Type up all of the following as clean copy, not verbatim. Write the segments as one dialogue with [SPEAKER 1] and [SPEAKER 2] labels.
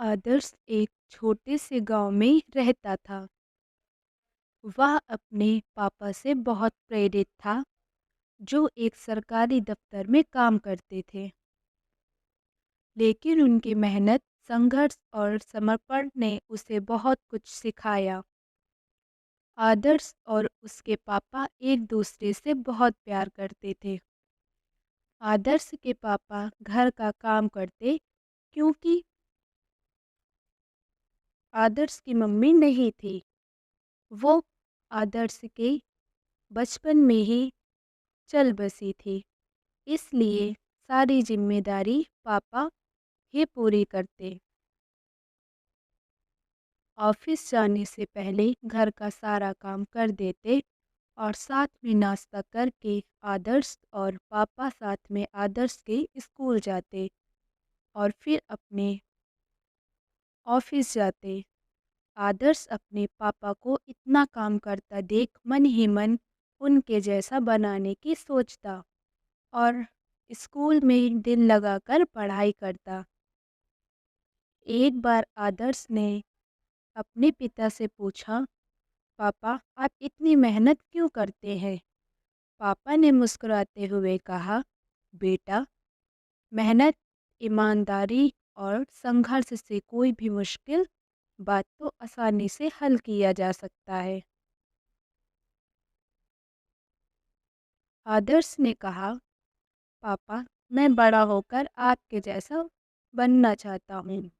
[SPEAKER 1] आदर्श एक छोटे से गांव में रहता था। वह अपने पापा से बहुत प्रेरित था, जो एक सरकारी दफ्तर में काम करते थे। लेकिन उनकी मेहनत, संघर्ष और समर्पण ने उसे बहुत कुछ सिखाया। आदर्श और उसके पापा एक दूसरे से बहुत प्यार करते थे। आदर्श के पापा घर का काम करते, क्योंकि आदर्श की मम्मी नहीं थी। वो आदर्श के बचपन में ही चल बसी थी, इसलिए सारी जिम्मेदारी पापा ही पूरी करते। ऑफिस जाने से पहले घर का सारा काम कर देते और साथ में नाश्ता करके आदर्श और पापा साथ में आदर्श के स्कूल जाते और फिर अपने ऑफिस जाते। आदर्श अपने पापा को इतना काम करता देख मन ही मन उनके जैसा बनाने की सोचता और स्कूल में दिल लगाकर पढ़ाई करता। एक बार आदर्श ने अपने पिता से पूछा, पापा आप इतनी मेहनत क्यों करते हैं? पापा ने मुस्कुराते हुए कहा, बेटा, मेहनत, ईमानदारी और संघर्ष से कोई भी मुश्किल बात तो आसानी से हल किया जा सकता है। आदर्श ने कहा, पापा मैं बड़ा होकर आपके जैसा बनना चाहता हूँ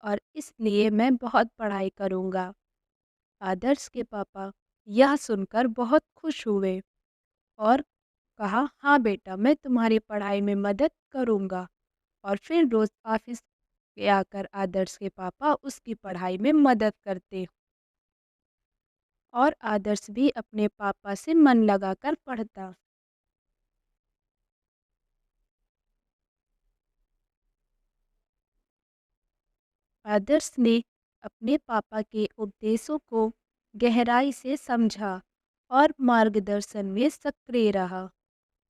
[SPEAKER 1] और इसलिए मैं बहुत पढ़ाई करूँगा। आदर्श के पापा यह सुनकर बहुत खुश हुए और कहा, हाँ बेटा, मैं तुम्हारी पढ़ाई में मदद करूँगा। और फिर रोज़ ऑफिस के आकर आदर्श के पापा उसकी पढ़ाई में मदद करते और आदर्श भी अपने पापा से मन लगाकर पढ़ता। आदर्श ने अपने पापा के उपदेशों को गहराई से समझा और मार्गदर्शन में सक्रिय रहा।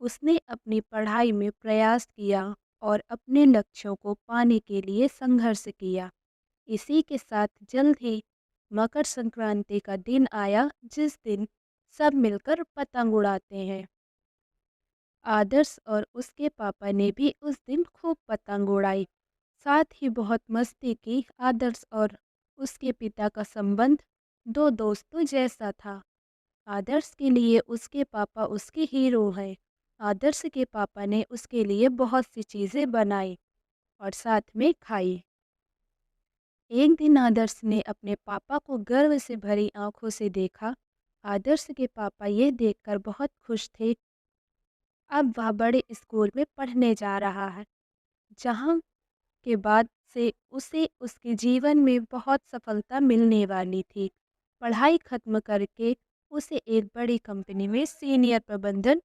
[SPEAKER 1] उसने अपनी पढ़ाई में प्रयास किया और अपने लक्ष्यों को पाने के लिए संघर्ष किया। इसी के साथ जल्द ही मकर संक्रांति का दिन आया, जिस दिन सब मिलकर पतंग उड़ाते हैं। आदर्श और उसके पापा ने भी उस दिन खूब पतंग उड़ाई, साथ ही बहुत मस्ती की। आदर्श और उसके पिता का संबंध दो दोस्तों जैसा था। आदर्श के लिए उसके पापा उसके हीरो हैं। आदर्श के पापा ने उसके लिए बहुत सी चीज़ें बनाई और साथ में खाई। एक दिन आदर्श ने अपने पापा को गर्व से भरी आंखों से देखा। आदर्श के पापा ये देखकर बहुत खुश थे। अब वह बड़े स्कूल में पढ़ने जा रहा है, जहाँ के बाद से उसे उसके जीवन में बहुत सफलता मिलने वाली थी। पढ़ाई खत्म करके उसे एक बड़ी कंपनी में सीनियर प्रबंधन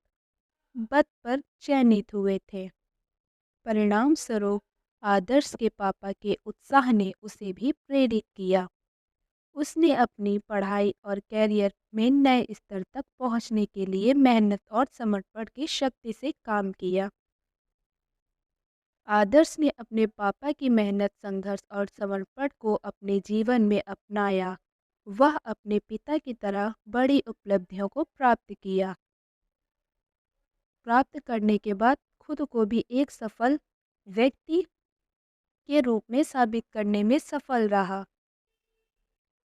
[SPEAKER 1] पद पर चयनित हुए थे। परिणाम स्वरूप आदर्श के पापा के उत्साह ने उसे भी प्रेरित किया। उसने अपनी पढ़ाई और कैरियर में नए स्तर तक पहुंचने के लिए मेहनत और समर्पण की शक्ति से काम किया। आदर्श ने अपने पापा की मेहनत, संघर्ष और समर्पण को अपने जीवन में अपनाया। वह अपने पिता की तरह बड़ी उपलब्धियों को प्राप्त करने के बाद खुद को भी एक सफल व्यक्ति के रूप में साबित करने में सफल रहा।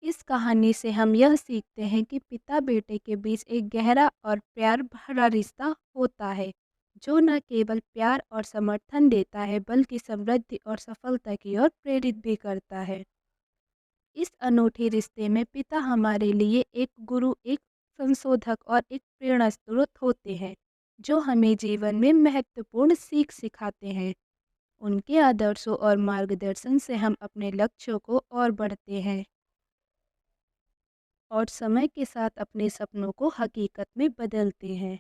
[SPEAKER 1] इस कहानी से हम यह सीखते हैं कि पिता बेटे के बीच एक गहरा और प्यार भरा रिश्ता होता है, जो न केवल प्यार और समर्थन देता है बल्कि समृद्धि और सफलता की ओर प्रेरित भी करता है। इस अनूठे रिश्ते में पिता हमारे लिए एक गुरु, एक संशोधक और एक प्रेरणा स्रोत होते हैं, जो हमें जीवन में महत्वपूर्ण सीख सिखाते हैं। उनके आदर्शों और मार्गदर्शन से हम अपने लक्ष्यों को और बढ़ते हैं और समय के साथ अपने सपनों को हकीकत में बदलते हैं।